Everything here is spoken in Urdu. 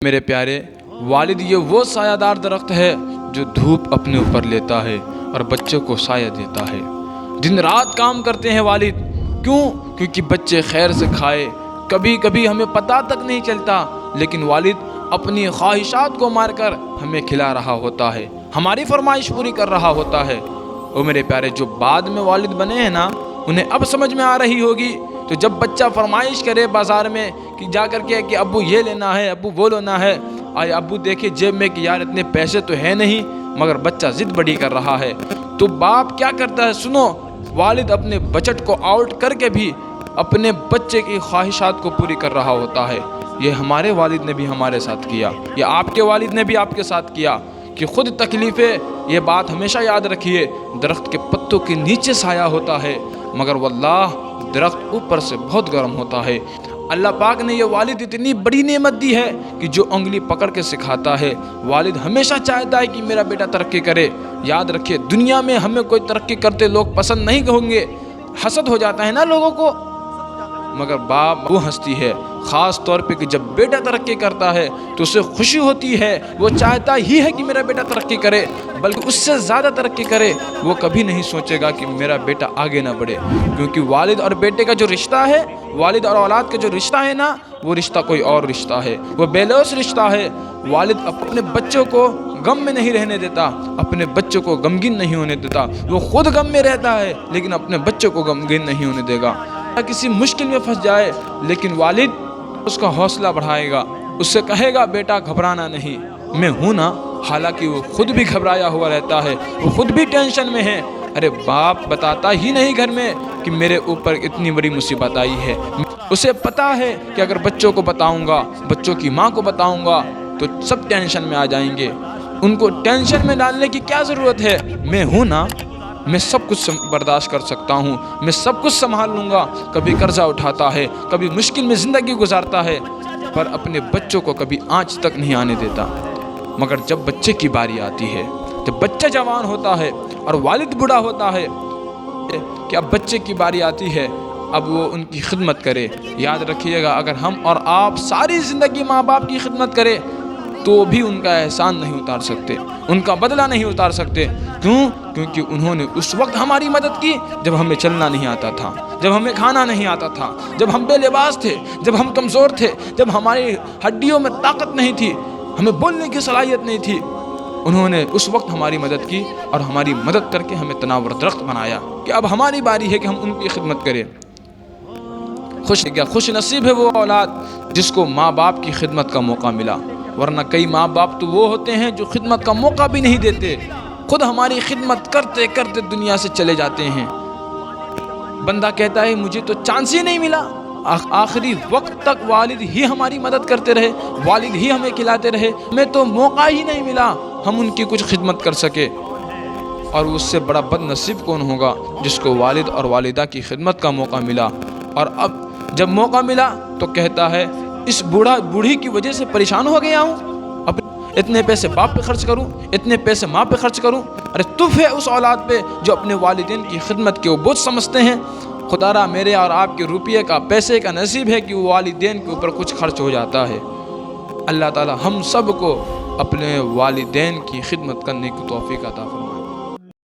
میرے پیارے والد یہ وہ سایہ دار درخت ہے جو دھوپ اپنے اوپر لیتا ہے اور بچوں کو سایہ دیتا ہے۔ دن رات کام کرتے ہیں والد، کیونکہ بچے خیر سے کھائے۔ کبھی کبھی ہمیں پتہ تک نہیں چلتا، لیکن والد اپنی خواہشات کو مار کر ہمیں کھلا رہا ہوتا ہے، ہماری فرمائش پوری کر رہا ہوتا ہے۔ اور میرے پیارے جو بعد میں والد بنے ہیں نا، انہیں اب سمجھ میں آ رہی ہوگی۔ تو جب بچہ فرمائش کرے بازار میں کہ جا کر کے کہ ابو یہ لینا ہے، ابو وہ لینا ہے، آئے ابو دیکھے جیب میں کہ یار اتنے پیسے تو ہے نہیں، مگر بچہ ضد بڑی کر رہا ہے، تو باپ کیا کرتا ہے؟ سنو، والد اپنے بجٹ کو آؤٹ کر کے بھی اپنے بچے کی خواہشات کو پوری کر رہا ہوتا ہے۔ یہ ہمارے والد نے بھی ہمارے ساتھ کیا، یہ آپ کے والد نے بھی آپ کے ساتھ کیا کہ خود تکلیفیں۔ یہ بات ہمیشہ یاد رکھیے، درخت کے پتوں کے نیچے سایہ ہوتا ہے، مگر واللہ درخت اوپر سے بہت گرم ہوتا ہے۔ اللہ پاک نے یہ والد اتنی بڑی نعمت دی ہے کہ جو انگلی پکڑ کے سکھاتا ہے۔ والد ہمیشہ چاہتا ہے کہ میرا بیٹا ترقی کرے۔ یاد رکھیے، دنیا میں ہمیں کوئی ترقی کرتے لوگ پسند نہیں ہوں گے، حسد ہو جاتا ہے نا لوگوں کو، مگر باپ وہ ہستی ہے خاص طور پہ کہ جب بیٹا ترقی کرتا ہے تو اسے خوشی ہوتی ہے، وہ چاہتا ہی ہے کہ میرا بیٹا ترقی کرے، بلکہ اس سے زیادہ ترقی کرے۔ وہ کبھی نہیں سوچے گا کہ میرا بیٹا آگے نہ بڑھے، کیونکہ والد اور بیٹے کا جو رشتہ ہے، والد اور اولاد کا جو رشتہ ہے نا، وہ رشتہ کوئی اور رشتہ ہے، وہ بے لوث رشتہ ہے۔ والد اپنے بچوں کو غم میں نہیں رہنے دیتا، اپنے بچوں کو غمگین نہیں ہونے دیتا۔ وہ خود غم میں رہتا ہے لیکن اپنے بچوں کو غمگین نہیں ہونے دے گا۔ کسی مشکل میں پھنس جائے لیکن والد اس کا حوصلہ بڑھائے گا، اس سے کہے گا بیٹا گھبرانا نہیں، میں ہوں نا۔ حالانکہ وہ خود بھی گھبرایا ہوا رہتا ہے، وہ خود بھی ٹینشن میں ہے۔ ارے باپ بتاتا ہی نہیں گھر میں کہ میرے اوپر اتنی بڑی مصیبت آئی ہے۔ اسے پتا ہے کہ اگر بچوں کو بتاؤں گا، بچوں کی ماں کو بتاؤں گا تو سب ٹینشن میں آ جائیں گے۔ ان کو ٹینشن میں ڈالنے کی کیا ضرورت ہے؟ میں ہوں نا، میں سب کچھ برداشت کر سکتا ہوں، میں سب کچھ سنبھال لوں گا۔ کبھی قرضہ اٹھاتا ہے، کبھی مشکل میں زندگی گزارتا ہے، پر اپنے بچوں کو کبھی آنچ تک نہیں آنے دیتا۔ مگر جب بچے کی باری آتی ہے، جب بچہ جوان ہوتا ہے اور والد بوڑھا ہوتا ہے کہ اب بچے کی باری آتی ہے، اب وہ ان کی خدمت کرے۔ یاد رکھیے گا، اگر ہم اور آپ ساری زندگی ماں باپ کی خدمت کریں تو بھی ان کا احسان نہیں اتار سکتے، ان کا بدلہ نہیں اتار سکتے۔ کیونکہ انہوں نے اس وقت ہماری مدد کی جب ہمیں چلنا نہیں آتا تھا، جب ہمیں کھانا نہیں آتا تھا، جب ہم بے لباس تھے، جب ہم کمزور تھے، جب ہماری ہڈیوں میں طاقت نہیں تھی، ہمیں بولنے کی صلاحیت نہیں تھی۔ انہوں نے اس وقت ہماری مدد کی اور ہماری مدد کر کے ہمیں تناور درخت بنایا کہ اب ہماری باری ہے کہ ہم ان کی خدمت کریں۔ خوش نصیب ہے وہ اولاد جس کو ماں باپ کی خدمت کا موقع ملا، ورنہ کئی ماں باپ تو وہ ہوتے ہیں جو خدمت کا موقع بھی نہیں دیتے، خود ہماری خدمت کرتے کرتے دنیا سے چلے جاتے ہیں۔ بندہ کہتا ہے مجھے تو چانس ہی نہیں ملا، آخری وقت تک والد ہی ہماری مدد کرتے رہے، والد ہی ہمیں کھلاتے رہے، ہمیں تو موقع ہی نہیں ملا ہم ان کی کچھ خدمت کر سکے۔ اور اس سے بڑا بد نصیب کون ہوگا جس کو والد اور والدہ کی خدمت کا موقع ملا، اور اب جب موقع ملا تو کہتا ہے اس بوڑھی کی وجہ سے پریشان ہو گیا ہوں، اتنے پیسے باپ پہ خرچ کروں، اتنے پیسے ماں پہ خرچ کروں۔ ارے تف ہے اس اولاد پہ جو اپنے والدین کی خدمت کے وہ بوجھ سمجھتے ہیں۔ خدا را میرے اور آپ کے روپیے کا، پیسے کا نصیب ہے کہ وہ والدین کے اوپر کچھ خرچ ہو جاتا ہے۔ اللہ تعالی ہم سب کو اپنے والدین کی خدمت کرنے کی توفیق عطا فرمائے۔